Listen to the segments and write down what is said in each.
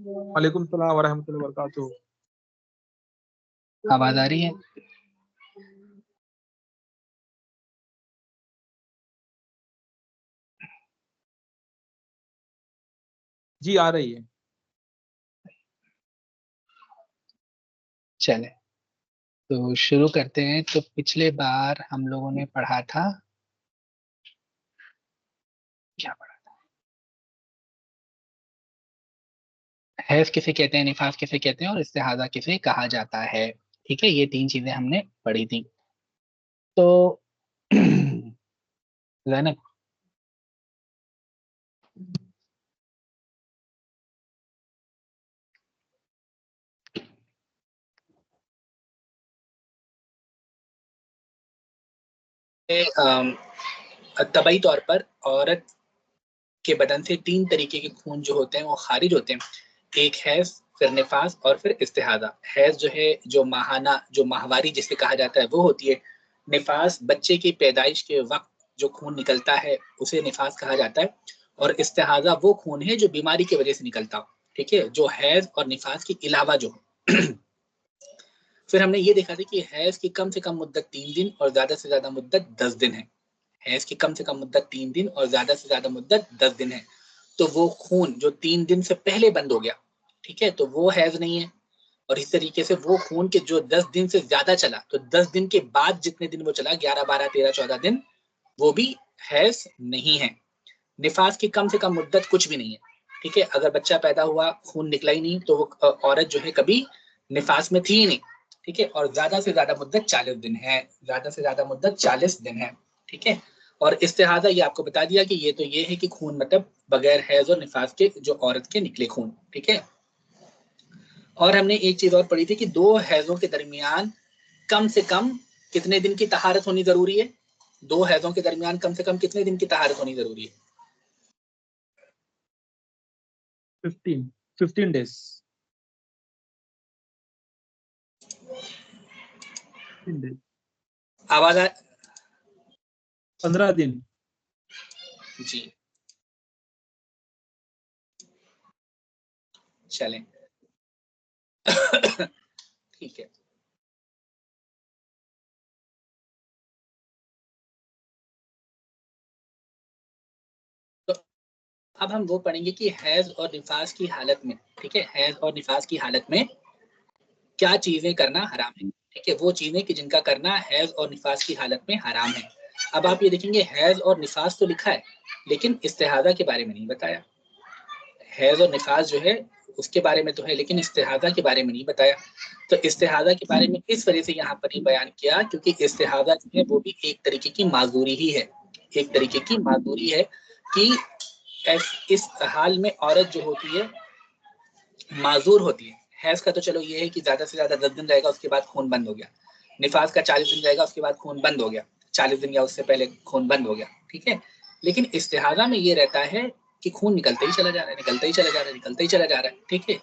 वालेकुम सलाम वरहमतुल्लाहि वबरकातुहू। आवाज आ रही है? जी आ रही है। चले तो शुरू करते हैं। तो पिछले बार हम लोगों ने पढ़ा था, क्या पढ़ा था? हैज किसे कहते हैं, निफास किसे कहते हैं और इस्तिहाजा किसे कहा जाता है। ठीक है, ये तीन चीजें हमने पढ़ी थी। तो जैनब, तबई तौर पर औरत के बदन से तीन तरीके के खून जो होते हैं वो खारिज होते हैं। एक हैज, फिर निफास और फिर इस्तिहाजा। हैज जो है, जो माहाना, जो माहवारी जिसे कहा जाता है, वो होती है। निफास बच्चे की पैदाइश के वक्त जो खून निकलता है उसे निफास कहा जाता है। और इस्तिहाजा वो खून है जो बीमारी की वजह से निकलता हो। ठीक है, जो हैज और निफास के अलावा जो फिर हमने ये देखा था कि हैज की कम से कम मुद्दत 3 दिन और ज्यादा से ज्यादा मुद्दत 10 दिन है। हैज की कम से कम मुद्दत 3 दिन और ज्यादा से ज्यादा मुद्दत 10 दिन है। तो वो खून जो 3 दिन से पहले बंद हो गया, ठीक है, तो वो हैज नहीं है। और इस तरीके से वो खून के जो 10 दिन से ज्यादा चला, तो 10 दिन के बाद जितने दिन वो चला, 11, 12, 13, 14 दिन, वो भी हैज नहीं है। निफास की कम से कम मुद्दत कुछ भी नहीं है। ठीक है, अगर बच्चा पैदा हुआ, खून निकला ही नहीं, तो वो औरत जो है कभी निफास में थी ही नहीं। ठीक है, और ज्यादा से ज्यादा मुद्दत 40 दिन है। ज्यादा से ज्यादा मुद्दत 40 दिन है। ठीक है, और इस्तिहाजा ये आपको बता दिया कि ये है कि खून मतलब बगैर हैज और निफास के जो औरत के निकले खून। ठीक है, और हमने एक चीज और पढ़ी थी कि 2 हैजों के दरमियान कम से कम कितने दिन की तहारत होनी जरूरी है। 2 हैजों के दरमियान कम से कम कितने दिन की तहारत होनी जरूरी है? 15 डेज। आवाज 15 दिन। जी, चलें। ठीक है, तो अब हम वो पढ़ेंगे कि हैज और निफास की हालत में, ठीक है, हैज और निफास की हालत में क्या चीजें करना हराम है। ठीक है, वो चीजें कि जिनका करना हैज और निफास की हालत में हराम है। अब आप ये देखेंगे हैज और निफास तो लिखा है, लेकिन इस्तिहाजा के बारे में नहीं बताया। हैज और निफास जो है उसके बारे में तो है, लेकिन इस्तिहाजा के बारे में नहीं बताया। तो इस्तिहाजा के बारे में इस वजह से यहाँ पर ही बयान किया क्योंकि इस्तिहाजा जो है वो भी एक तरीके की माजूरी ही है। एक तरीके की माजूरी है कि इस हाल में औरत जो होती है माजूर होती है। हैज का तो चलो ये है कि ज्यादा से ज्यादा 10 दिन रहेगा, उसके बाद खून बंद हो गया। निफास का 40 दिन रहेगा, उसके बाद खून बंद हो गया। 40 दिन या उससे पहले खून बंद हो गया। ठीक है, लेकिन इस्तिहाजा में ये रहता है कि खून निकलते ही चला जा रहा है, निकलते ही चला जा रहा है, निकलते ही चला जा रहा है। ठीक है,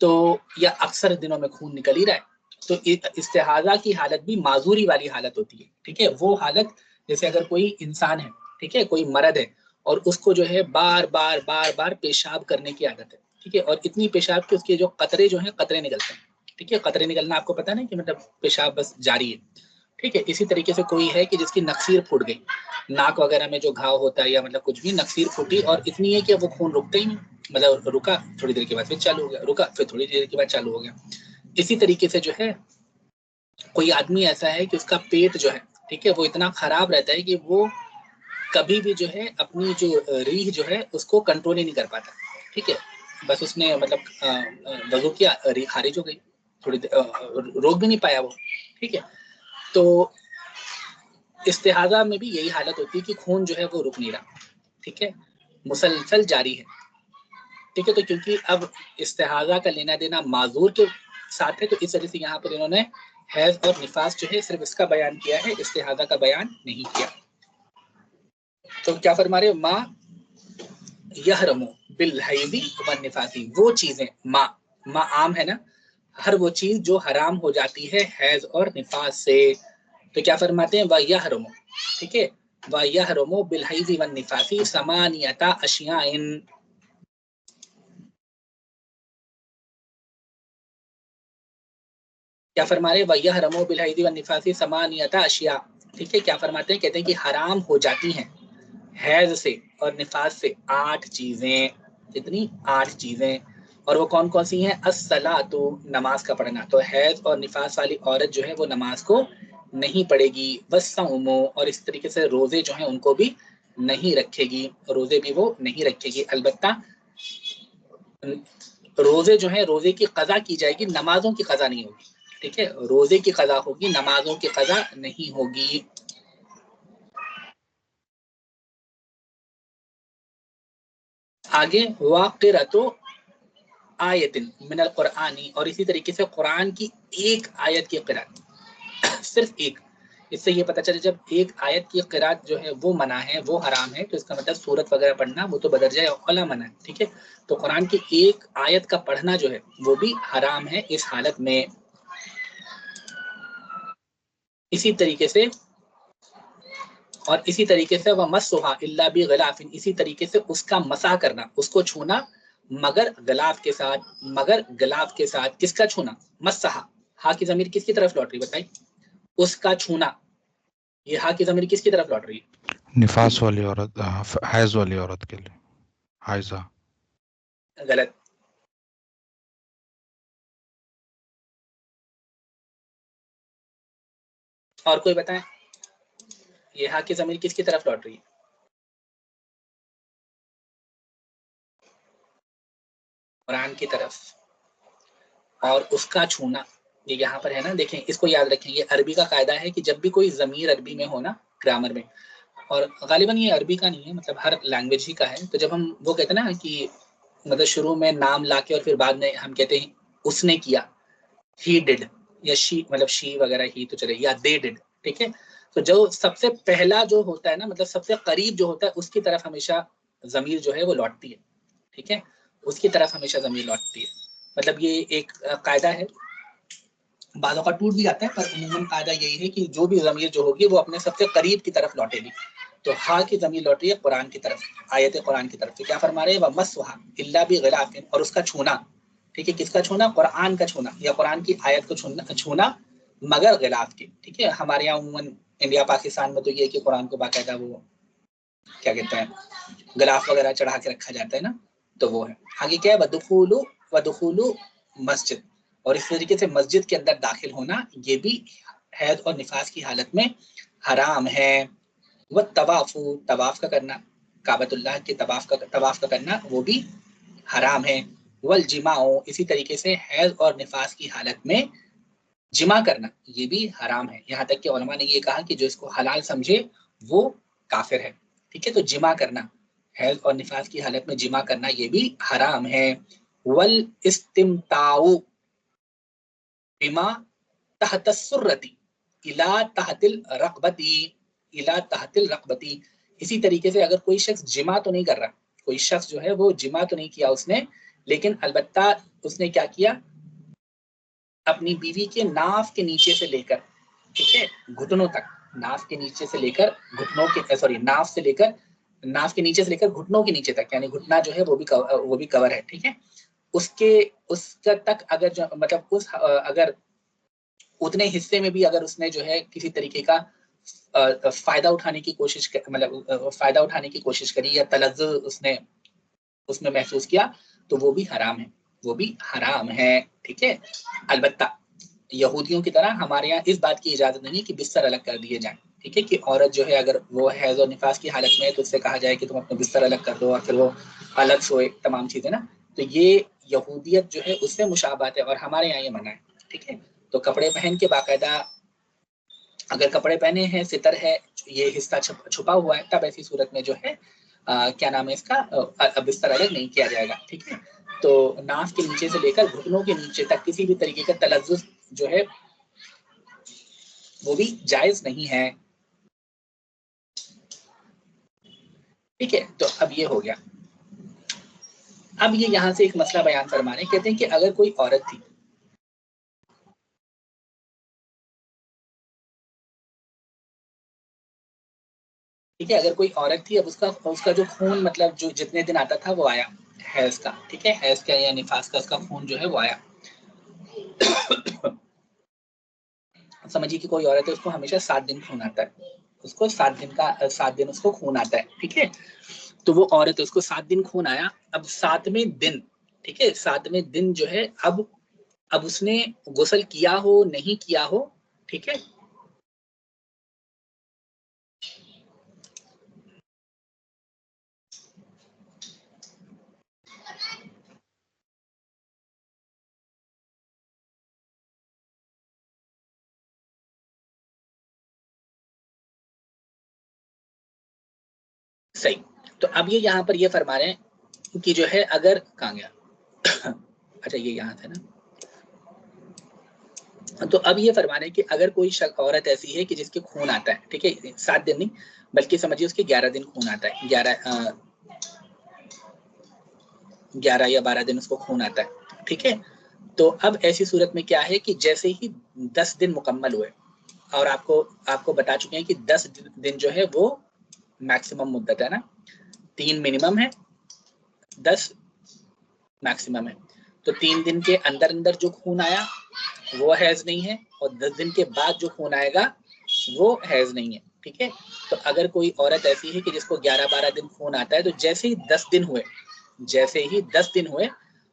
तो या अक्सर दिनों में खून निकल ही रहा है। तो इस्तिहाजा की हालत भी माजूरी वाली हालत होती है। ठीक है, वो हालत जैसे अगर कोई इंसान है, ठीक है, कोई मर्द है और उसको जो है बार बार बार बार पेशाब करने की आदत है। ठीक है, और इतनी पेशाब के उसके जो कतरे जो हैं कतरे निकलते हैं। ठीक है, कतरे निकलना आपको पता नहीं कि मतलब पेशाब बस जारी है। ठीक है, इसी तरीके से कोई है कि जिसकी नक्सीर फूट गई, नाक वगैरह में जो घाव होता है या मतलब कुछ भी, नक्सीर फूटी और इतनी है कि अब वो खून रुकता ही नहीं। मतलब रुका, थोड़ी देर के बाद फिर चालू हो गया, रुका, फिर थोड़ी देर के बाद चालू हो गया। इसी तरीके से जो है कोई आदमी ऐसा है कि उसका पेट जो है, ठीक है, वो इतना खराब रहता है कि वो कभी भी जो है अपनी जो रीह जो है उसको कंट्रोल ही नहीं कर पाता। ठीक है, बस उसने मतलब वजू किया, रीह खारिज हो गई, थोड़ी रोक भी नहीं पाया वो। ठीक है, तो इस्तिहाजा में भी यही हालत होती है कि खून जो है वो रुक नहीं रहा। ठीक है, मुसलसल जारी है। ठीक है, तो क्योंकि अब इस्तिहाजा का लेना देना माजूर के साथ है, तो इस वजह से यहाँ पर इन्होंने हैज और निफास जो है सिर्फ इसका बयान किया है, इस्तिहाजा का बयान नहीं किया। तो क्या फरमा रहे, माँ यहरमु बिल हैदी व निफासी, वो चीजें, माँ आम है ना, हर वो चीज जो हराम हो जाती है हैज और निफास से। तो क्या फरमाते हैं, वह यहरमु, ठीक है, वह यहरमु बिल हैदी व निफासी समानियता अशियाइन, क्या फरमा रहे, वयह रमो बिलहैदी व निफासी समानियता अशिया, ठीक है। क्या फरमाते हैं, कहते हैं कि हराम हो जाती हैं हैज से और निफास से 8 चीजें। कितनी? 8 चीजें। और वो कौन कौन सी हैं? अस्सलातु, नमाज का पढ़ना। तो हैज और निफास वाली औरत जो है वो नमाज को नहीं पढ़ेगी। वस्सौमो, और इस तरीके से रोजे जो हैं उनको भी नहीं रखेगी, रोजे भी वो नहीं रखेगी। अलबत्ता रोजे जो है, रोजे की कजा की जाएगी, नमाजों की कजा नहीं होगी, ठीक है। रोजे की कजा होगी, नमाजों की कजा नहीं होगी। आगे वाक़िरतु आयतिन मिनल कुरआनी, और इसी तरीके से कुरान की एक आयत की क़िरात, सिर्फ एक। इससे ये पता चले जब एक आयत की क़िरात जो है वो मना है, वो हराम है, तो इसका मतलब सूरत वगैरह पढ़ना वो तो बदरजा औला मना है, ठीक है। तो कुरान की एक आयत का पढ़ना जो है वो भी हराम है इस हालत में। इसी तरीके से वह मस्सुहा इल्ला बि गिलाफिन, इसी तरीके से उसका मसा करना, उसको छूना मगर गिलाफ के साथ, मगर गिलाफ के साथ। किसका छूना? मस्सहा, हा की जमीर किसकी तरफ लौट रही बताइए? उसका छूना। ये हा की जमीर किसकी तरफ लौट रही है? निफास वाली औरत, हैज वाली औरत के लिए, हाइजा। गलत। और कोई बताएं, ये हा की जमीर किसकी तरफ लौट रही है? कुरान की तरफ। और उसका छूना, ये यहाँ पर है ना, देखें इसको याद रखें, ये अरबी का कायदा है कि जब भी कोई जमीर अरबी में हो ना, ग्रामर में, और गालिबन ये अरबी का नहीं है, मतलब हर लैंग्वेज ही का है। तो जब हम वो कहते हैं ना कि मतलब शुरू में नाम लाके और फिर बाद में हम कहते हैं उसने किया, ही डिड, या शी, मतलब शी वगैरह ही तो चले, या दे डिड, ठीक है। तो जो सबसे पहला जो होता है ना, मतलब सबसे करीब जो होता है, उसकी तरफ हमेशा जमीर जो है वो लौटती है, ठीक है। उसकी तरफ हमेशा जमीर लौटती है। मतलब ये एक कायदा है, बालों का टूट भी जाता है, पर उमूमन कायदा यही है कि जो भी जमीर जो होगी वो अपने सबसे करीब की तरफ लौटेगी। तो हा की जमीर लौट रही है कुरान की तरफ, आयत कुरान की तरफ। तो क्या फरमा रहे हैं, वह मस्सुहा इल्ला बि गिलाफिन, और उसका छूना, ठीक है। किसका छूना? कुरान का छूना, या कुरान की आयत को छूना मगर गिलाफ के, ठीक है। हमारे यहाँ उमूमन इंडिया पाकिस्तान में तो ये है कि कुरान को बाकायदा वो क्या कहते हैं, गिलाफ वगैरह चढ़ा के रखा जाता है ना, तो वो है। आगे क्या है, वदुखुलु मस्जिद, और इस तरीके से मस्जिद के अंदर दाखिल होना ये भी हैद और निफास की हालत में हराम है। वह तवाफु, तवाफ का करना, काबतुल्लाह के तवाफ का करना वो भी हराम है। वल जिमाओ, इसी तरीके से हैज और निफास की हालत में जिमा करना ये भी हराम है। यहाँ तक कि उलमा ने ये कहा कि जो इसको हलाल समझे वो काफिर है, ठीक है। तो जिमा करना, हैज और निफास की हालत में जिमा करना ये भी हराम है। वल इस्तिमताउ बिमा तहत सुर्रती इला तहतिल रक़बती, इला तहतिल रक़बती। इसी तरीके से अगर कोई शख्स जिमा तो नहीं कर रहा, कोई शख्स जो है वो जिमा तो नहीं किया उसने, लेकिन अलबत्ता उसने क्या किया, अपनी बीवी के नाफ के नीचे से लेकर, ठीक है, घुटनों तक, नाफ के नीचे से लेकर घुटनों के, सॉरी, नाफ के नीचे से लेकर घुटनों के नीचे तक, यानी घुटना जो है वो भी कवर है, ठीक है। उसका तक अगर जो मतलब अगर उतने हिस्से में भी अगर उसने जो है किसी तरीके का फायदा उठाने की कोशिश मतलब फायदा उठाने की कोशिश करी, या तलज्जुज़ उसने उसमें महसूस किया, तो वो भी हराम है, वो भी हराम है, ठीक है। अलबत्ता यहूदियों की तरह हमारे यहाँ इस बात की इजाजत नहीं है कि बिस्तर अलग कर दिए जाएं, ठीक है। कि औरत जो है अगर वो हैज और निफास की हालत में है तो उससे कहा जाए कि तुम अपने बिस्तर अलग कर दो और फिर वो अलग सोए, तमाम चीजें ना। तो ये यहूदियत जो है उससे मुशाबहत है, और हमारे यहाँ ये मना है, ठीक है। तो कपड़े पहन के बाकायदा, अगर कपड़े पहने हैं, सितर है, ये हिस्सा छुपा हुआ है, तब ऐसी सूरत में जो है क्या नाम है इसका, बिस्तर अलग नहीं किया जाएगा, ठीक है। तो नाफ के नीचे से लेकर घुटनों के नीचे तक किसी भी तरीके का तलज्जुज़ जो है वो भी जायज नहीं है, ठीक है। तो अब ये हो गया। अब ये यहाँ से एक मसला बयान फरमा रहे, कहते हैं कि अगर कोई औरत थी, ठीक है, अगर कोई औरत थी, अब उसका जो खून मतलब जो जितने दिन आता था वो आया हैज का, ठीक है, हैज का या निफास का उसका खून जो है वो आया समझिए कि कोई औरत है, उसको हमेशा 7 दिन खून आता है, उसको 7 दिन उसको खून आता है, ठीक है। तो वो औरत, उसको 7 दिन खून आया, अब 7वें दिन, ठीक है, 7वें दिन जो है अब उसने गुस्ल किया हो नहीं किया हो, ठीक है, सही। तो अब ये यहाँ पर ये फरमा रहे हैं कि जो है, अगर कहाँ गया अच्छा ये यहाँ था ना। तो अब ये फरमा रहे हैं कि अगर कोई औरत ऐसी है कि जिसके खून आता है, ठीक है, 7 दिन नहीं बल्कि समझिए उसके 11 दिन खून आता है, 11 या 12 दिन उसको खून आता है, ठीक है। तो अब ऐसी सूरत में क्या है कि जैसे ही 10 दिन मुकम्मल हुए, और आपको बता चुके हैं कि 10 दिन जो है वो मैक्सिमम मुद्दत है ना, 3 मिनिमम है, 10 मैक्सिमम है। तो 3 दिन के अंदर अंदर जो खून आया वो हैज नहीं है, और 10 दिन के बाद जो खून आएगा वो हैज नहीं है, ठीक है। तो अगर कोई औरत ऐसी है कि जिसको 11-12 दिन खून आता है, तो जैसे ही 10 दिन हुए,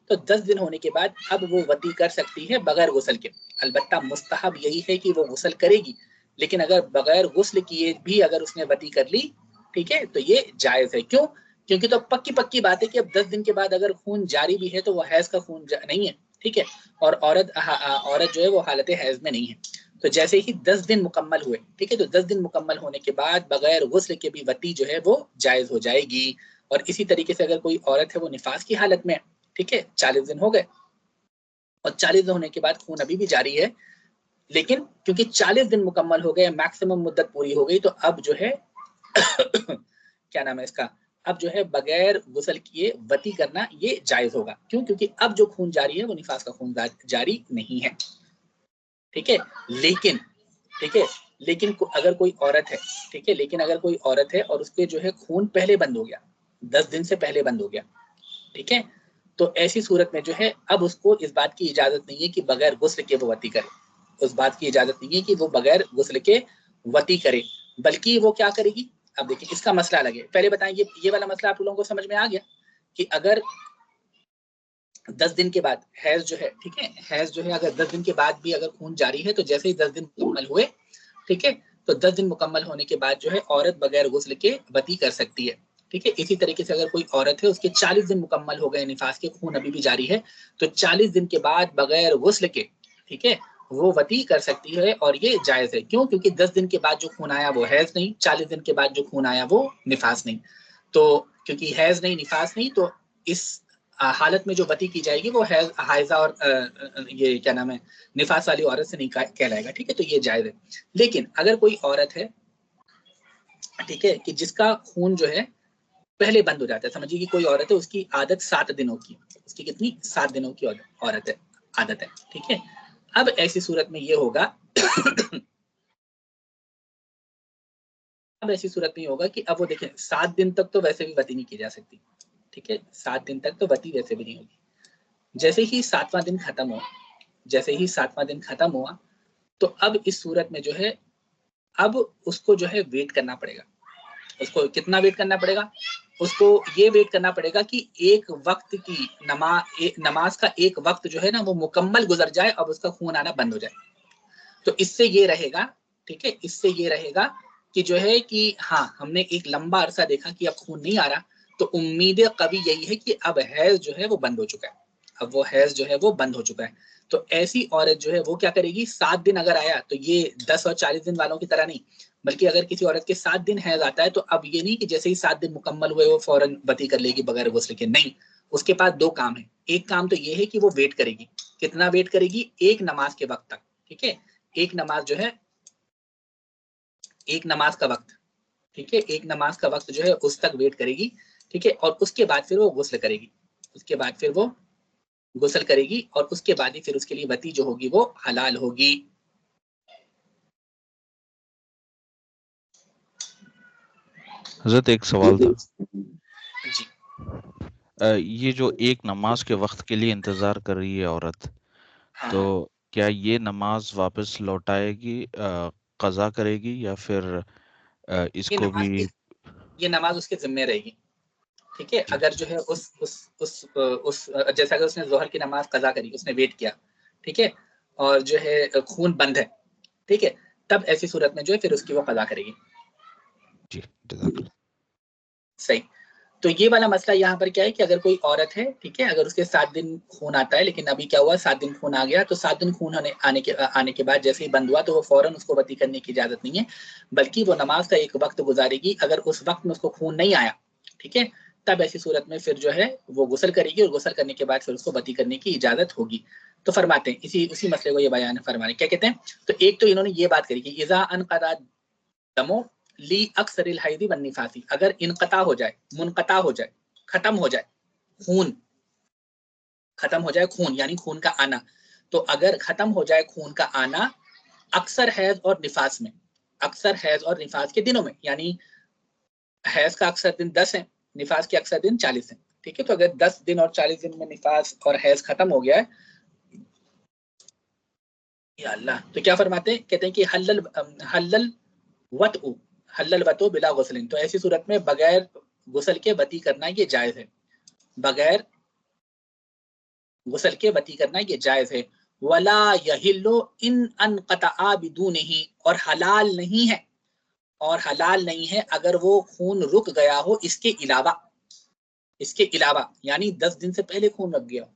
तो 10 दिन होने के बाद अब वो वती कर सकती है बगैर गुस्ल के। अलबत्ता मुस्तहब यही है कि वो गुस्ल करेगी, लेकिन अगर बगैर गुस्ल किए भी अगर उसने वती कर ली, ठीक है, तो ये जायज है। क्यों? क्योंकि तो पक्की बात है कि अब 10 दिन के बाद अगर खून जारी भी है तो वो हैज का खून नहीं है, ठीक है, और औरत जो है वो हालत हैज में नहीं है। तो जैसे ही 10 दिन मुकम्मल हुए, ठीक है, तो 10 दिन मुकम्मल होने के बाद बगैर गुस्ल के भी वती जो है वो जायज हो जाएगी। और इसी तरीके से अगर कोई औरत है वो निफास की हालत में, ठीक है, 40 दिन हो गए, और 40 दिन होने के बाद खून अभी भी जारी है, लेकिन क्योंकि 40 दिन मुकम्मल हो गए, मैक्सिमम मुद्दत पूरी हो गई, तो अब जो है क्या नाम है इसका, अब जो है बगैर गुस्ल किए वती करना ये जायज होगा। क्यों? क्योंकि अब जो खून जारी है वो निफास का खून जारी नहीं है, ठीक है। लेकिन ठीक है, लेकिन अगर कोई औरत है, ठीक है, लेकिन अगर कोई औरत है और उसके जो है खून पहले बंद हो गया, 10 दिन से पहले बंद हो गया, ठीक है, तो ऐसी सूरत में जो है अब उसको इस बात की इजाजत नहीं है कि बगैर गुस्ल के वो वती करे, उस बात की इजाजत नहीं है कि वो बगैर गुस्ल के वती करे, बल्कि वो क्या करेगी। अब देखिए इसका मसला अलग है, पहले बताएं ये वाला मसला आप लोगों को समझ में आ गया कि अगर 10 दिन के बाद हैज जो है, ठीक है, हैज जो है अगर 10 दिन के बाद भी अगर खून जारी है, तो जैसे ही 10 दिन मुकम्मल हुए, ठीक है, तो 10 दिन मुकम्मल होने के बाद जो है औरत बगैर गुस्ल के वती कर सकती है, ठीक है। इसी तरीके से अगर कोई औरत है उसके 40 दिन मुकम्मल हो गए, निफास के खून अभी भी जारी है, तो 40 दिन के बाद बगैर गुस्ल के, ठीक है, वो वती कर सकती है, और ये जायज है। क्यों? क्योंकि 10 दिन के बाद जो खून आया वो हैज नहीं, 40 दिन के बाद जो खून आया वो निफास नहीं। तो क्योंकि हैज नहीं निफास नहीं, तो इस हालत में जो वती की जाएगी वो हाइजा और ये क्या नाम है निफास वाली औरत से नहीं कहलाएगा, ठीक है, तो ये जायज है। लेकिन अगर कोई औरत है, ठीक है, कि जिसका खून जो है पहले बंद हो जाता है, समझिए कि कोई औरत है उसकी आदत 7 दिनों की, उसकी कितनी 7 दिनों की औरत है, आदत है, ठीक है। अब ऐसी सूरत में ये होगा अब ऐसी सूरत में होगा कि अब वो देखें 7 दिन तक तो वैसे भी वती नहीं की जा सकती, ठीक है, 7 दिन तक तो वती वैसे भी नहीं होगी। जैसे ही 7वां दिन खत्म हुआ, जैसे ही 7वां दिन खत्म हुआ, तो अब इस सूरत में जो है अब उसको जो है वेट करना पड़ेगा। उसको कितना वेट करना पड़ेगा? उसको ये वेट करना पड़ेगा कि एक वक्त की नमाज का एक वक्त जो है ना वो मुकम्मल गुजर जाए, अब उसका खून आना बंद हो जाए। तो इससे ये रहेगा, ठीक है, इससे ये रहेगा कि जो है कि हाँ हमने एक लंबा अरसा देखा कि अब खून नहीं आ रहा, तो उम्मीद कभी यही है कि अब हैज जो है वो बंद हो चुका है, अब वो हैज जो है वो बंद हो चुका है। तो ऐसी औरत जो है वो क्या करेगी, 7 दिन अगर आया तो ये 10 और 40 दिन वालों की तरह नहीं, बल्कि अगर किसी औरत के 7 दिन हैज आता है तो अब ये नहीं कि जैसे ही 7 दिन मुकम्मल हुए वो फौरन वती कर लेगी बगैर गुस्ल के, नहीं, उसके पास 2 काम है। एक काम तो ये है कि वो वेट करेगी, कितना वेट करेगी, एक नमाज के वक्त तक, ठीक है, एक नमाज जो है, एक नमाज का वक्त, ठीक है, एक नमाज का वक्त जो है उस तक वेट करेगी, ठीक है, और उसके बाद फिर वो गुस्ल करेगी, उसके बाद फिर वो गुस्ल करेगी, और उसके बाद ही फिर उसके लिए वती जो होगी वो हलाल होगी। हजरत एक सवाल था, जी ये जो एक नमाज के वक्त के लिए इंतजार कर रही है औरत, हाँ तो क्या ये नमाज वापस लौटाएगी, कज़ा करेगी, या फिर ये इसको नमाज भी? ये नमाज उसके जिम्मे रहेगी, ठीक है। जी अगर जो है उस जैसे अगर उसने जोहर की नमाज कजा करी, उसने वेट किया, ठीक है, और जो है खून बंद है, ठीक है, तब ऐसी सूरत में जो है फिर उसकी वो कजा करेगी। जी, जज़ाकल्लाह। सही। तो ये वाला मसला यहाँ पर क्या है कि अगर कोई औरत है, ठीक है, अगर उसके 7 दिन खून आता है, लेकिन अभी क्या हुआ, 7 दिन खून आ गया, तो 7 दिन खून आने के बाद जैसे ही बंद हुआ तो वो फौरन उसको वती करने की इजाजत नहीं है, बल्कि वो नमाज का एक वक्त गुजारेगी। अगर उस वक्त में उसको खून नहीं आया, ठीक है, तब ऐसी सूरत में फिर जो है वो गुस्ल करेगी, और गुस्ल करने के बाद फिर उसको वती करने की इजाजत होगी। तो फरमाते हैं उसी मसले को ये बयान फरमाने, क्या कहते हैं, तो एक तो इन्होंने ये बात करी कि इज़ा अनक़दा दमो ली अक्सरिल हैदी वन निफासी, अगर इनकता हो जाए, मुनकता हो जाए, खत्म हो जाए खून, खत्म हो जाए खून यानी खून का आना, तो अगर खत्म हो जाए खून का आना अक्सर हैज और निफास में, अक्सर हैज और निफास के दिनों में, यानी हैज का अक्सर दिन 10 है, निफास के अक्सर दिन 40 है, ठीक है, तो अगर 10 दिन और 40 दिन में निफास और हैज खत्म हो गया है, या अल्लाह, तो क्या फरमाते हैं, कहते हैं कि हल्लल वतउ, हल्लल वतउ बिला गुस्लिन, तो ऐसी सूरत में बगैर गुस्ल के वती करना ये जायज है, बगैर गुस्ल के वती करना ये जायज है। वला यहिल्लु इन अनक़ता बिदूनिही, और हलाल नहीं है, और हलाल नहीं है अगर वो खून रुक गया हो इसके अलावा, इसके अलावा यानी 10 दिन से पहले खून रुक गया हो,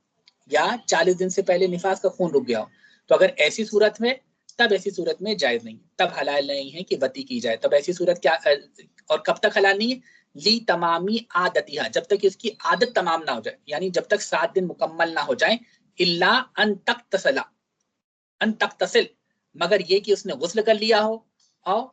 या 40 दिन से पहले निफास का खून रुक गया हो, तो अगर ऐसी सूरत में, तब ऐसी सूरत में जायज नहीं, तब हलाल नहीं है कि वती की जाए। तब ऐसी सूरत क्या, और कब तक हलाल नहीं है, ली तमामी आदतिहा, जब तक इसकी आदत तमाम ना हो जाए, यानी जब तक 7 दिन मुकम्मल ना हो जाए, इल्ला अन तक्तसला, अन तक्तसिल, मगर ये कि उसने गुस्ल कर लिया हो, और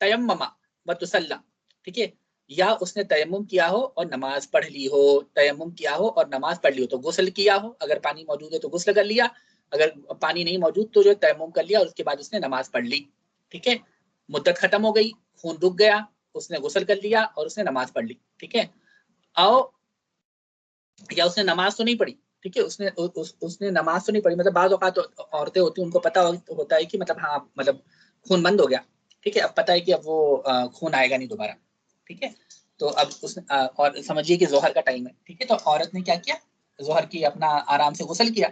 तयम्ममा व तुसल्ला, ठीक है, या उसने तयम्मुम किया हो और नमाज पढ़ ली हो, तयम्मुम किया हो और नमाज पढ़ ली हो, तो गुस्ल किया हो, अगर पानी मौजूद है तो गुस्ल कर लिया, अगर पानी नहीं मौजूद तो जो तयम्मुम कर लिया और उसके बाद उसने नमाज पढ़ ली, ठीक है, मुद्दत खत्म हो गई, खून रुक गया, उसने गुस्ल कर लिया और उसने नमाज पढ़ ली, ठीक है, और या उसने नमाज तो नहीं पढ़ी, ठीक है, उसने नमाज तो नहीं पढ़ी, मतलब बाज़ औक़ात औरतें होती हैं उनको पता होता है कि मतलब हाँ, मतलब खून बंद हो गया, ठीक है, अब पता है कि अब वो खून आएगा नहीं दोबारा, ठीक है, तो अब उसने और समझिए कि ज़ोहर का टाइम है, ठीक है, तो औरत ने क्या किया, ज़ोहर की अपना आराम से गुस्ल किया,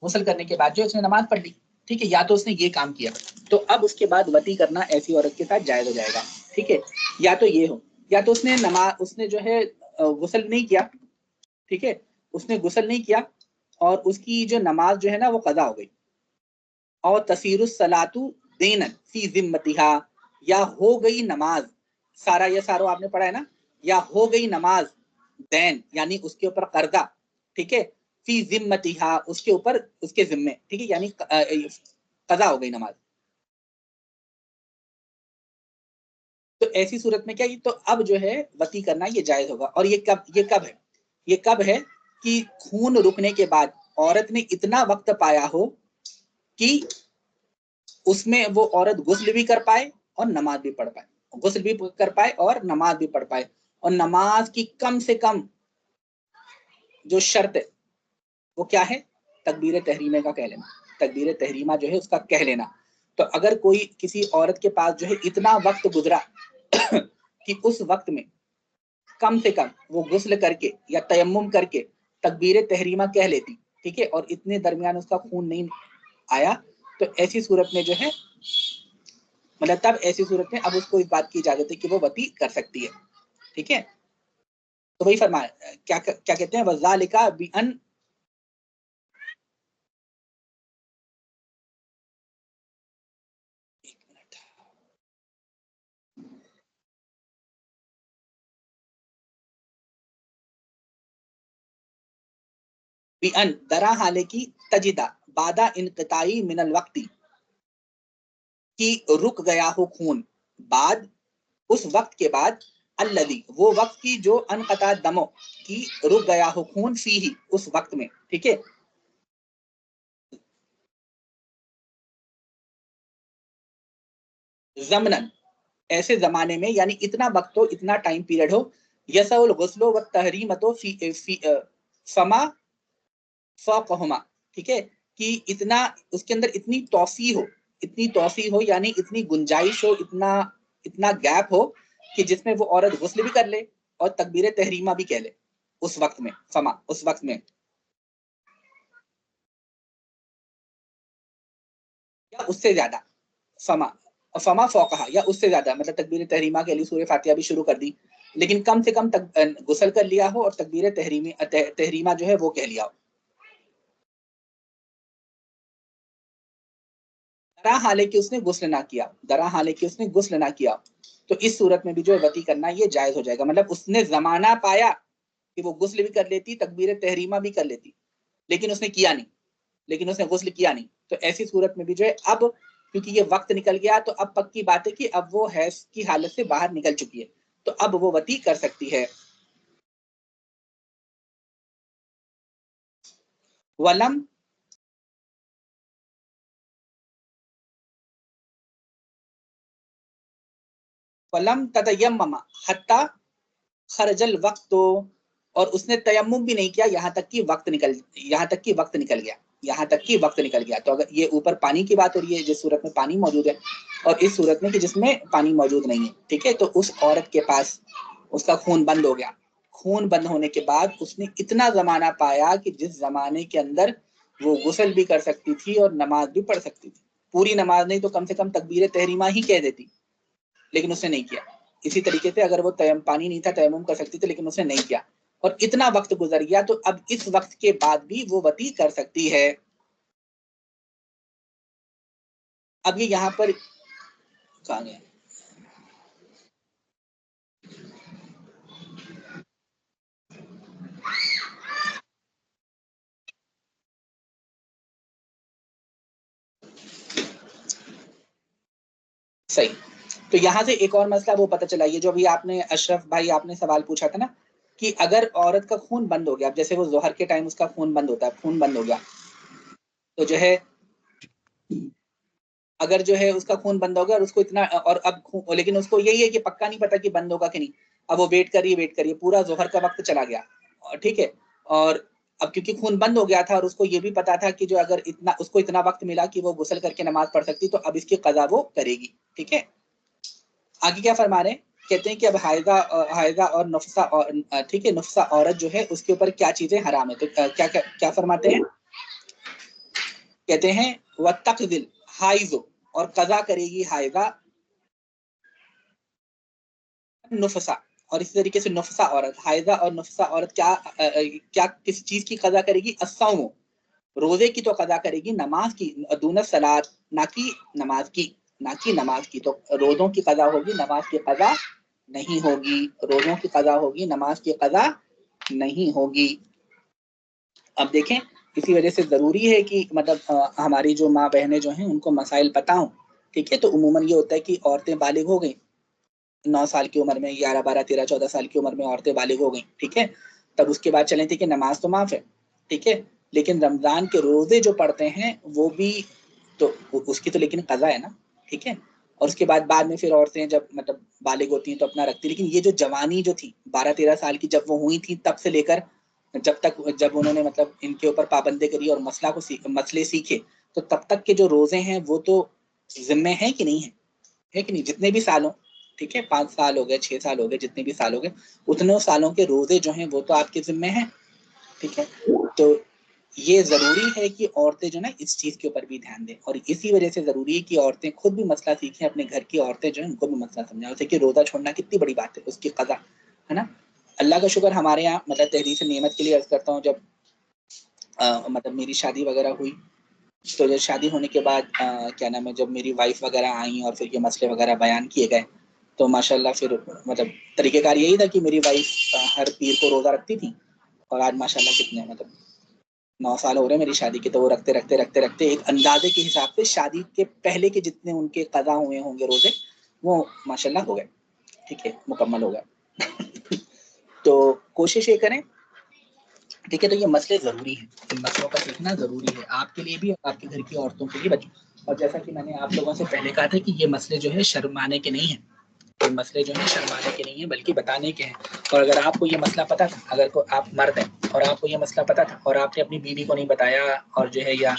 गुस्ल करने के बाद जो उसने नमाज पढ़ ली, ठीक है, या तो उसने ये काम किया, तो अब उसके बाद वती करना ऐसी औरत के साथ जायज हो जाएगा, ठीक है, या तो ये हो, या तो उसने जो है गुस्ल नहीं किया, ठीक है, उसने गुस्ल नहीं किया और उसकी जो नमाज जो है ना वो कदा हो गई, और तसीरुस सलातु देनन फी जिम्मतिहा, या हो गई नमाज, सारा या सारो आपने पढ़ा है ना, या हो गई नमाज दैन यानी उसके ऊपर कर्जा, ठीक है, फी जिम्मतिहा उसके ऊपर उसके जिम्मे, ठीक है, यानी कजा हो गई नमाज, तो ऐसी सूरत में क्या, तो अब जो है वती करना ये जायज होगा। और ये कब है, ये कब है कि खून रुकने के बाद औरत ने इतना वक्त पाया हो कि उसमें वो औरत गुस्ल भी कर पाए और नमाज भी पढ़ पाए, गुस्ल भी कर पाए और नमाज भी पढ़ पाए, और नमाज की कम से कम जो शर्त है वो क्या है, तकबीर तहरीमे का कह लेना, तकबीर तहरीमा जो है उसका कह लेना। तो अगर कोई किसी औरत के पास जो है इतना वक्त गुजरा कि उस वक्त में कम से कम वो गुस्ल करके या तयम्मुम करके तकबीर तहरीमा कह लेती, ठीक है, और इतने दरमियान उसका खून नहीं आया, तो ऐसी सूरत में जो है, मतलब तब ऐसी सूरत में अब उसको इस बात की इजाजत है कि वो वती कर सकती है, ठीक है, तो वही फरमाया, क्या कहते हैं, वज़ालिका बिअन, बिअन दरा हाले की तजिदा बादा इनक़ताई मिनल वक्ती, कि रुक गया हो खून बाद उस वक्त के बाद, अल्लदी वो वक्त की जो अनक़ता दमो की रुक गया हो खून फीही उस वक्त में, ठीक है, ज़मनन ऐसे जमाने में, यानी इतना वक्त हो, इतना टाइम पीरियड हो, यसउल गुस्लो व तहरीमतो फी फमा फ़ौक़हुमा, ठीक है, कि इतना उसके अंदर इतनी तौसी हो यानी इतनी गुंजाइश हो, इतना गैप हो कि जिसमें वो औरत गुस्ल भी कर ले और तकबीर तहरीमा भी कह ले उस वक्त में, उस वक्त में, या उससे ज्यादा, फमा फौकहा या उससे ज्यादा, मतलब तकबीर तहरीमा के लिए सूरह फातिहा भी शुरू कर दी, लेकिन कम से कम गुस्ल कर लिया हो और तकबीर तहरीमा जो है वो कह लिया हो। दरा हाले कि उसने गुस्ल ना किया, तो इस सूरत में भी जो है वती करना ये जायज हो जाएगा। मतलब उसने जमाना पाया कि वो गुस्ल भी कर लेती, तकबीर तहरीमा भी कर लेती, लेकिन उसने गुस्ल किया नहीं, तो ऐसी सूरत में भी जो है अब क्योंकि ये वक्त निकल गया, तो अब पक्की बात है कि अब वो हैज की हालत से बाहर निकल चुकी है, तो अब वो वती कर सकती है। वलम ततयम्मम हत्ता खरजल वक्त, और उसने तयम्मुम भी नहीं किया यहाँ तक कि वक्त निकल गया। तो अगर ये ऊपर पानी की बात हो रही है जिस सूरत में पानी मौजूद है, और इस सूरत में कि जिसमें पानी मौजूद नहीं है, ठीक है, तो उस औरत के पास उसका खून बंद हो गया। खून बंद होने के बाद उसने इतना जमाना पाया कि जिस जमाने के अंदर वो गुस्ल भी कर सकती थी और नमाज भी पढ़ सकती थी, पूरी नमाज नहीं तो कम से कम तकबीर तहरीमा ही कह देती, लेकिन उसने नहीं किया। इसी तरीके से अगर वो पानी नहीं था तयम्मुम कर सकती थी, लेकिन उसने नहीं किया, और इतना वक्त गुजर गया, तो अब इस वक्त के बाद भी वो वती कर सकती है। अब ये यहाँ पर कहाँ गया, सही। तो यहाँ से एक और मसला वो पता चला, ये जो अभी आपने अशरफ भाई आपने सवाल पूछा था ना कि अगर औरत का खून बंद हो गया, जैसे वो जोहर के टाइम उसका खून बंद होता है, खून बंद हो गया, तो जो है अगर जो है उसका खून बंद हो गया और उसको इतना, और अब लेकिन उसको यही है कि पक्का नहीं पता कि बंद होगा कि नहीं, अब वो वेट करिए पूरा जोहर का वक्त चला गया, ठीक है, और अब क्योंकि खून बंद हो गया था और उसको ये भी पता था कि जो अगर उसको इतना वक्त मिला कि वो गुस्ल करके नमाज पढ़ सकती, तो अब इसकी कज़ा वो करेगी। ठीक है, आगे क्या फरमा रहे हैं, कहते हैं कि अब हायजा और नफसा, और ठीक है, नफसा औरत जो है उसके ऊपर क्या चीजें हराम है, तो क्या क्या क्या फरमाते हैं, कहते हैं वह तकदिल हाइजो, और कजा करेगी हायजा नफसा, और इसी तरीके से नफसा औरत, हायजा और नफसा औरत क्या किस चीज की कजा करेगी, अस्सौम, रोजे की तो कजा करेगी, नमाज की, दून सलात, ना कि नमाज की, तो रोजों की कजा होगी, नमाज की कजा नहीं होगी, रोजों की कजा होगी, नमाज की कजा नहीं होगी। अब देखें, इसी वजह से जरूरी है कि मतलब हमारी जो माँ बहनें जो हैं उनको मसाइल पता हो। ठीक है, तो उमूमन ये होता है कि औरतें बालिग हो गई 9 साल की उम्र में, 11 12 13 14 साल की उम्र में औरतें बालिग हो गई, ठीक है, तब उसके बाद चले थे कि नमाज तो माफ है, ठीक है, लेकिन रमजान के रोजे जो पढ़ते हैं वो भी तो उसकी तो लेकिन कजा है ना, ठीक है, और उसके बाद में फिर औरतें जब मतलब बालिग होती हैं तो अपना रखती, लेकिन ये जो जवानी जो थी 12 13 साल की जब वो हुई थी, तब से लेकर जब उन्होंने मतलब इनके ऊपर पाबंदी करी और मसले सीखे, तो तब तक के जो रोजे हैं वो तो जिम्मे हैं कि नहीं है कि नहीं, जितने भी साल हो, ठीक है, 5 साल हो गए, 6 साल हो गए, जितने भी साल हो गए, उतने सालों के रोजे जो हैं वो तो आपके जिम्मे हैं। ठीक है, तो ये जरूरी है कि औरतें जो ना इस चीज के ऊपर भी ध्यान दें, और इसी वजह से जरूरी है कि औरतें खुद भी मसला सीखें, अपने घर की औरतें जो है उनको भी मसला समझाएं, जैसे कि रोजा छोड़ना कितनी बड़ी बात है, उसकी कजा है ना। अल्लाह का शुक्र हमारे यहाँ, मतलब तहरीर नेमत के लिए अर्ज करता हूँ, जब मतलब मेरी शादी वगैरह हुई, तो जब शादी होने के बाद क्या नाम है, जब मेरी वाइफ वगैरह आई और फिर ये मसले वगैरह बयान किए गए, तो माशाल्लाह फिर मतलब तरीक़ेकार यही था कि मेरी वाइफ हर पीर को रोज़ा रखती थी, और आज माशाल्लाह कितने मतलब 9 साल हो रहे हैं मेरी शादी के, तो वो रखते एक अंदाजे के हिसाब से शादी के पहले के जितने उनके कज़ा हुए होंगे रोजे, वो माशाल्लाह हो गए, ठीक है, मुकम्मल हो गए। तो कोशिश ये करें, ठीक है, तो ये मसले जरूरी हैं, इन मसलों का सीखना जरूरी है आपके लिए भी और आपके घर की औरतों के लिए बच्चों। और जैसा कि मैंने आप लोगों से पहले कहा था कि ये मसले जो है शर्माने के नहीं है, ये मसले जो है शर्माने के नहीं है बल्कि बताने के हैं। और अगर आपको ये मसला पता था, अगर को आप मर्द हैं और आपको ये मसला पता था और आपने अपनी बीवी को नहीं बताया और जो है या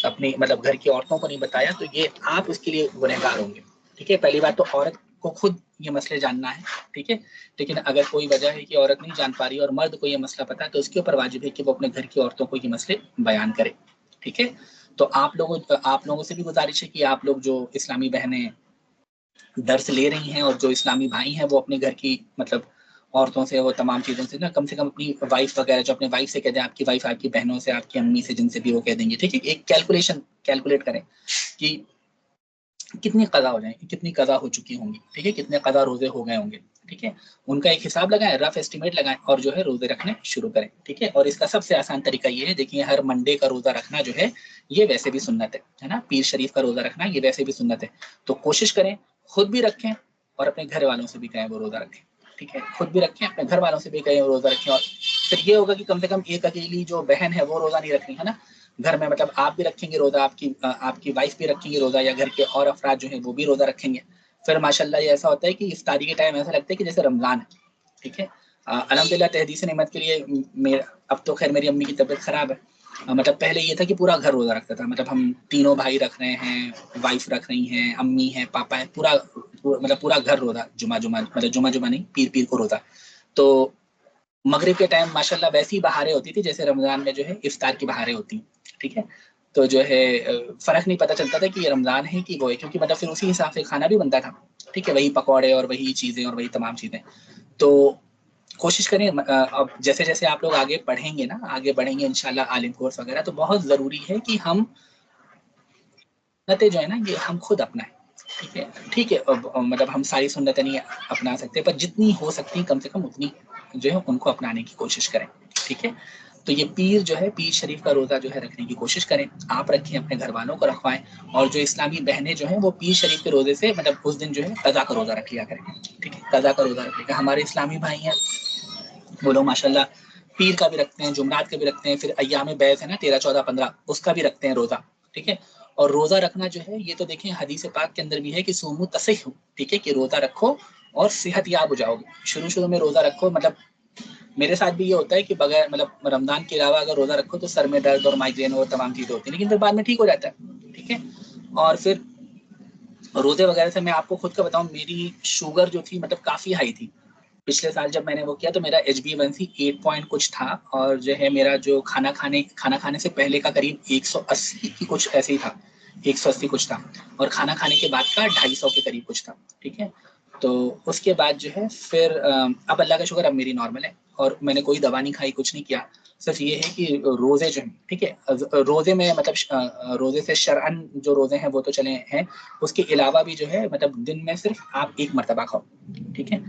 अपनी मतलब घर की औरतों को नहीं बताया, तो ये आप उसके लिए गुनहगार होंगे। ठीक है, पहली बात तो औरत को खुद ये मसले जानना है। ठीक है, लेकिन अगर कोई वजह है कि औरत नहीं जान पा रही और मर्द को ये मसला पता है, तो उसके ऊपर वाजिब है कि वो अपने घर की औरतों को ये मसले बयान करे। ठीक है, तो आप लोगों से भी गुजारिश है कि आप लोग जो इस्लामी बहनें दर्स ले रही हैं और जो इस्लामी भाई हैं वो अपने घर की मतलब औरतों से वो तमाम चीज़ों से ना कम से कम अपनी वाइफ वगैरह जो अपने वाइफ से कह दें, आपकी वाइफ आपकी बहनों से, आपकी अम्मी से, जिनसे भी वो कह देंगे। ठीक है, एक कैलकुलेट करें कि कितनी कज़ा हो जाएंगी, कितनी कज़ा हो चुकी होंगी। ठीक है, कितने कज़ा रोजे हो गए होंगे। ठीक है, उनका एक हिसाब लगाएं, रफ एस्टिमेट लगाएं और जो है रोजे रखने शुरू करें। ठीक है, और इसका सबसे आसान तरीका ये है, देखिए हर मंडे का रोजा रखना जो है ये वैसे भी सुन्नत है ना, पीर शरीफ का रोजा रखना ये वैसे भी सुन्नत है। तो कोशिश करें खुद भी रखें और अपने घर वालों से भी कहें वो रोजा रखें। ठीक है, खुद भी रखें, अपने घर वालों से भी कहें वो रोजा रखें। और फिर ये होगा कि कम से कम एक अकेली जो बहन है वो रोजा नहीं रख रही है ना घर में, मतलब आप भी रखेंगे रोजा, आपकी वाइफ भी रखेंगी रोजा, या घर के और अफराद जो है वो भी रोजा रखेंगे। फिर माशाल्लाह ये ऐसा होता है कि इफ्तारी के टाइम ऐसा लगता है कि जैसे रमजान है। ठीक है, अल्हम्दुलिल्लाह तहदीस नेमत के लिए अब तो खैर मेरी अम्मी की तबीयत खराब है। मतलब पहले ये था कि पूरा घर रोजा रखता था, मतलब हम तीनों भाई रख रहे हैं, वाइफ रख रही हैं, अम्मी है, पापा है, मतलब पूरा घर रोजा, जुमा नहीं, पीर को रोजा। तो मगरिब के टाइम माशाल्लाह वैसी बहारें होती थी जैसे रमजान में जो है इफ्तार की बहारें होती हैं। ठीक है, तो जो है फर्क नहीं पता चलता था कि ये रमजान है कि वो है, क्योंकि मतलब फिर उसी हिसाब से खाना भी बनता था। ठीक है, वही पकौड़े और वही चीजें और वही तमाम चीजें। तो कोशिश करें अब जैसे जैसे आप लोग आगे पढ़ेंगे ना, आगे बढ़ेंगे इंशाल्लाह आलिम कोर्स वगैरह, तो बहुत जरूरी है कि हम सुन्नतें जो है ना ये हम खुद अपनाएं। ठीक है, ठीक है, मतलब हम सारी सुन्नतें नहीं अपना सकते, पर जितनी हो सकती कम से कम उतनी जो है उनको अपनाने की कोशिश करें। ठीक है, तो ये पीर जो है, पीर शरीफ का रोजा जो है रखने की कोशिश करें, आप रखें, अपने घर वालों को रखवाएं। और जो इस्लामी बहनें जो हैं वो पीर शरीफ के रोजे से मतलब उस दिन जो है कज़ा का रोजा रख लिया करें। ठीक है, कज़ा का रोजा रख लिया। हमारे इस्लामी भाई हैं वो लोग माशाल्लाह पीर का भी रखते हैं, जुमरात का भी रखते हैं, फिर अय्याम बैस है ना 13, 14, 15 उसका भी रखते हैं रोजा। ठीक है, और रोजा रखना जो है ये तो देखें हदीस पाक के अंदर भी है कि सोमू तसह। ठीक है, कि रोजा रखो और सेहत याब हो जाओगे। शुरू में रोजा रखो, मतलब मेरे साथ भी ये होता है कि बगैर मतलब रमजान के अलावा अगर रोजा रखो तो सर में दर्द और माइग्रेन और तमाम चीजें होती है, लेकिन फिर बाद में ठीक हो जाता है। ठीक है, और फिर रोजे वगैरह से मैं आपको खुद का बताऊं, मेरी शुगर जो थी मतलब काफी हाई थी। पिछले साल जब मैंने वो किया तो मेरा HbA1c 8 पॉइंट कुछ था, और जो है मेरा जो खाना खाने से पहले का करीब 180 की कुछ ऐसे ही था, 180 कुछ था, और खाना खाने के बाद का 250 के करीब कुछ था। ठीक है, तो उसके बाद जो है फिर अब अल्लाह का शुक्र अब मेरी नॉर्मल है और मैंने कोई दवा नहीं खाई, कुछ नहीं किया। सिर्फ ये है कि रोजे जो हैं, ठीक है, रोजे में मतलब रोजे से शरअन जो रोजे हैं वो तो चले हैं, उसके अलावा भी जो है मतलब दिन में सिर्फ आप 1 मरतबा खाओ। ठीक है,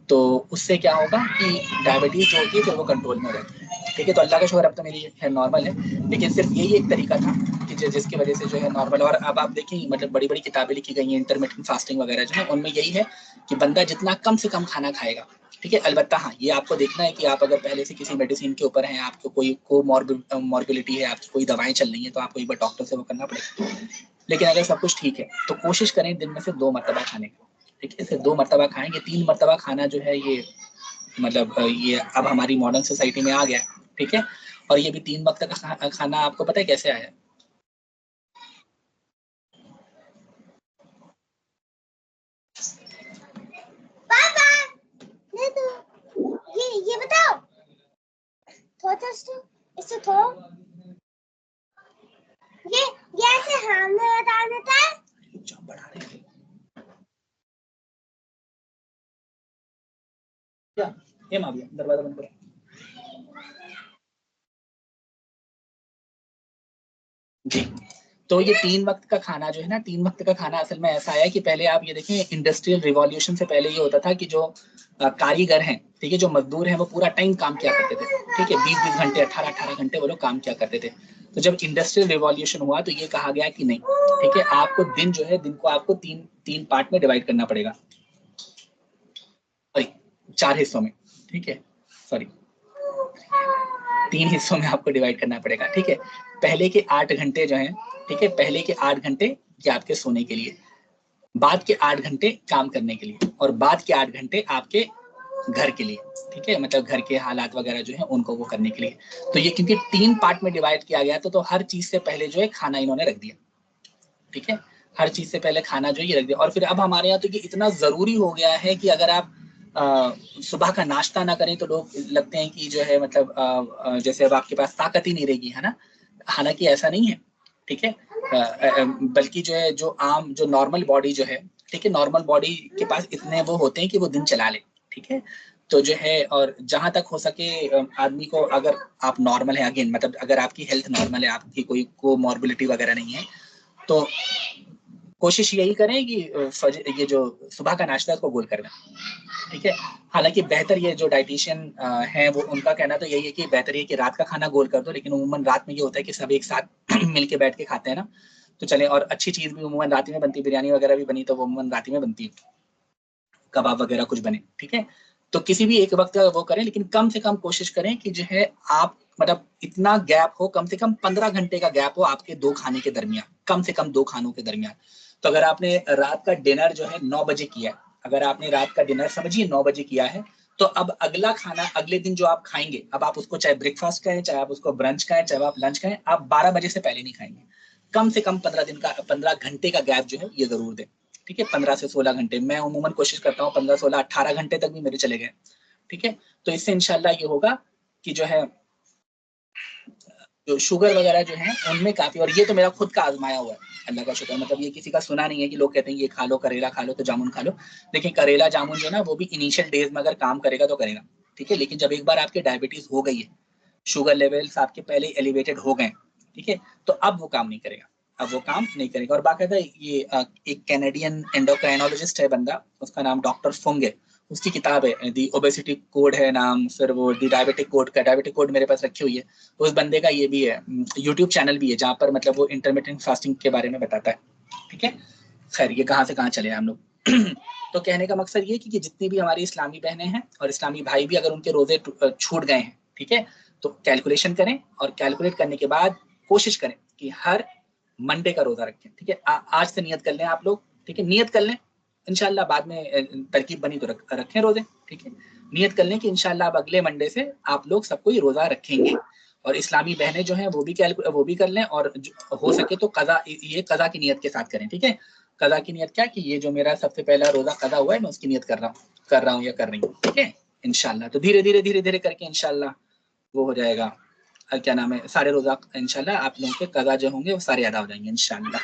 तो उससे क्या होगा कि डायबिटीज जो होती है फिर वो कंट्रोल में रहती है। ठीक है, तो अल्लाह का शुक्र अब तो मेरी है नॉर्मल है, लेकिन सिर्फ यही एक तरीका था कि जिसकी वजह से जो है नॉर्मल। और अब आप देखें मतलब बड़ी बड़ी किताबें लिखी गई हैं इंटरमिटेंट फास्टिंग वगैरह जो है, उनमें यही है कि बंदा जितना कम से कम खाना खाएगा। ठीक है, अलबत्ता हाँ ये आपको देखना है कि आप अगर पहले से किसी मेडिसिन के ऊपर हैं, आपको कोई मॉर्बिलिटी है, आपकी कोई दवाएं चल रही हैं, तो आपको एक बार डॉक्टर से वो करना पड़ेगा। लेकिन अगर सब कुछ ठीक है तो कोशिश करें दिन में से 2 मरतबा खाने का। ठीक है, सिर्फ 2 मरतबा खाएंगे, 3 मरतबा खाना जो है ये मतलब ये अब हमारी मॉडर्न सोसाइटी में आ गया। ठीक है, और ये भी 3 वक्त का खाना आपको पता है कैसे आया? ये बताओ इससे थोड़ा ये ऐसे हमने बता देता है। बढ़ा रहे हैं क्या? ये माविया दरवाजा बंद करो। जी, तो ये 3 वक्त का खाना जो है ना, 3 वक्त का खाना असल में ऐसा आया कि पहले आप ये देखें इंडस्ट्रियल रिवॉल्यूशन से पहले ये होता था कि जो कारीगर हैं, ठीक है, जो मजदूर हैं वो पूरा टाइम काम किया करते थे। ठीक है, 20-20 घंटे 18-18 घंटे वो लोग काम किया करते थे। तो जब इंडस्ट्रियल रिवॉल्यूशन हुआ तो ये कहा गया कि नहीं, ठीक है, आपको दिन जो है दिन को आपको तीन पार्ट में डिवाइड करना पड़ेगा, 4 हिस्सों में। ठीक है, सॉरी 3 हिस्सों में आपको डिवाइड करना पड़ेगा। ठीक है, पहले के 8 घंटे जो हैं, ठीक है, पहले के 8 घंटे ये आपके सोने के लिए, बाद के 8 घंटे काम करने के लिए, और बाद के 8 घंटे आपके घर के लिए, ठीक है, मतलब घर के हालात वगैरह जो है उनको वो करने के लिए। तो ये क्योंकि 3 पार्ट में डिवाइड किया गया तो हर चीज से पहले जो है खाना इन्होंने रख दिया, ठीक है, हर चीज से पहले खाना जो है ये रख दिया। और फिर अब हमारे यहाँ तो ये इतना जरूरी हो गया है कि अगर आप सुबह का नाश्ता ना करें तो लोग लगते हैं कि जो है मतलब जैसे अब आपके पास ताकत ही नहीं रहेगी, है ना। हालांकि ऐसा नहीं है, ठीक है, बल्कि जो है जो आम जो नॉर्मल बॉडी जो है, ठीक है, नॉर्मल बॉडी के पास इतने वो होते हैं कि वो दिन चला ले, ठीक है। तो जो है और जहां तक हो सके आदमी को, अगर आप नॉर्मल है, अगेन मतलब अगर आपकी हेल्थ नॉर्मल है, आपकी कोई कोमॉर्बिडिटी वगैरह नहीं है, तो कोशिश यही करें कि ये जो सुबह का नाश्ता है उसको गोल करना, ठीक है। हालांकि बेहतर ये जो डाइटिशियन है वो उनका कहना तो यही है कि बेहतर ये कि रात का खाना गोल कर दो, लेकिन उमूमन रात में ये होता है कि सब एक साथ मिलके बैठ के खाते हैं ना, तो चले। और अच्छी चीज भी उमूमन रात में बनती है, बिरयानी वगैरह भी बनी तो वो उमूमन रात में बनती है, कबाब वगैरह कुछ बने, ठीक है। तो किसी भी एक वक्त वो करें, लेकिन कम से कम कोशिश करें कि जो है आप मतलब इतना गैप हो, कम से कम 15 घंटे का गैप हो आपके 2 खाने के दरमियान, कम से कम 2 खानों के दरमियान। तो अगर आपने रात का डिनर जो है 9 बजे किया, अगर आपने रात का डिनर समझिए 9 बजे किया है, तो अब अगला खाना अगले दिन जो आप खाएंगे, अब आप उसको चाहे ब्रेकफास्ट कहें, चाहे आप उसको ब्रंच कहें, चाहे आप लंच कहें, आप 12 बजे से पहले नहीं खाएंगे। कम से कम 15 घंटे का गैप जो है ये जरूर दें, ठीक है, 15 से 16 घंटे। मैं उमूमन कोशिश करता हूँ 15, 16, 18 घंटे तक भी मेरे चले गए, ठीक है। तो इससे इंशाल्लाह ये होगा कि जो है जो शुगर वगैरह जो है उनमें काफी, और ये तो मेरा खुद का आजमाया हुआ है, अल्लाह का शुक्र, मतलब ये किसी का सुना नहीं है कि लोग कहते हैं ये खा लो, करेला खा लो तो जामुन खा लो। देखिए करेला जामुन जो है ना वो भी इनिशियल डेज में अगर काम करेगा तो करेगा, ठीक है, लेकिन जब एक बार आपके डायबिटीज हो गई है, शुगर लेवल्स आपके पहले एलिवेटेड हो गए, ठीक है, तो अब वो काम नहीं करेगा, अब वो काम नहीं करेगा। और बाकायदा ये एक कैनेडियन एंडोक्राइनोलॉजिस्ट है बंदा, उसका नाम डॉक्टर फुंग है, उसकी किताब है दी ओबेसिटी कोड है नाम, फिर वो दी डायबिटिक कोड मेरे पास रखी हुई है। उस बंदे का ये भी है यूट्यूब चैनल भी है जहाँ पर मतलब वो इंटरमिटेंट फास्टिंग के बारे में बताता है, ठीक है। खैर ये कहाँ से कहाँ चले हम लोग तो कहने का मकसद ये कि जितनी भी हमारी इस्लामी बहनें हैं और इस्लामी भाई भी अगर उनके रोजे छूट गए हैं, ठीक है, तो कैलकुलेशन करें, और कैलकुलेट करने के बाद कोशिश करें कि हर मंडे का रोजा रखें, ठीक है। आज से नियत कर लें आप लोग, ठीक है, नियत कर लें, इंशाल्लाह बाद में तरकीब बनी तो रखें रोजे, ठीक है। नियत कर लें कि इंशाल्लाह अब अगले मंडे से आप लोग सबको ये रोजा रखेंगे। और इस्लामी बहनें जो हैं वो भी कर लें, और हो सके तो कज़ा, ये कज़ा की नियत के साथ करें, ठीक है। कज़ा की नियत क्या कि ये जो मेरा सबसे पहला रोजा कज़ा हुआ है मैं उसकी नियत कर रहा हूँ या कर रही हूँ, ठीक है, इंशाल्लाह। तो धीरे धीरे करके इंशाल्लाह वो हो जाएगा, क्या नाम है, सारे रोजा इंशाल्लाह आप लोगों के कज़ा जो होंगे वो सारे अदा हो जाएंगे इंशाल्लाह।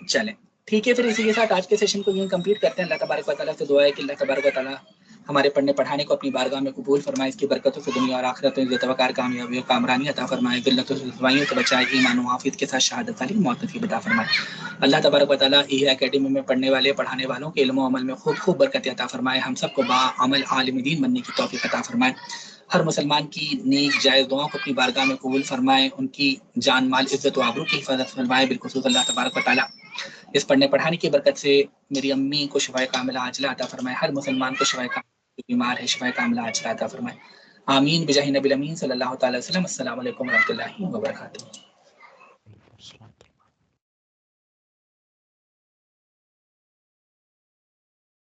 चलें ठीक है, फिर इसी के साथ आज के सेशन को यूं कंप्लीट करते हैं। अल्लाह तबारक व तआला से दुआ है कि अल्लाह तबारक व तआला हमारे पढ़ने पढ़ाने को अपनी बारगाह में कबूल फरमाए, इसकी बरकतों से दुनिया और आखिरत में इज़्ज़त वक़ार कामयाबी और कामरानी अता फरमाए, ज़िल्लतों से रुसवाइयों से बचाए, ईमान व आफ़ियत के साथ शहादत वाली मौत नसीब अता फरमाए। अल्लाह तबारक व तआला इह एकेडमी में पढ़ने वाले पढ़ाने वालों के इल्म व अमल में खूब बरकत अता फरमाए, हम सबको बाअमल आलिम दीन बनने की तौफीक अता फरमाए। हर मुसलमान की नेक जायज़ दुआओं को अपनी बारगाह में कबूल फरमाए, उनकी जान माल इज़्ज़त व आबरू की हिफाजत फरमाए। बिलखुसूस अल्लाह तबारक व तआला इस पढ़ने पढ़ाने की बरकत से मेरी अम्मी को शिफाए कामिला आजिला अता फरमाए, हर मुसलमान को शिफाए कामिला, बीमार है शिफाए कामिला आजिला अता फरमाए। आमीन बिजाहि नबी अमीन सल्लल्लाहु तआला अलैहि वसल्लम। अस्सलामु अलैकुम व रहमतुल्लाहि व बरकातुहू।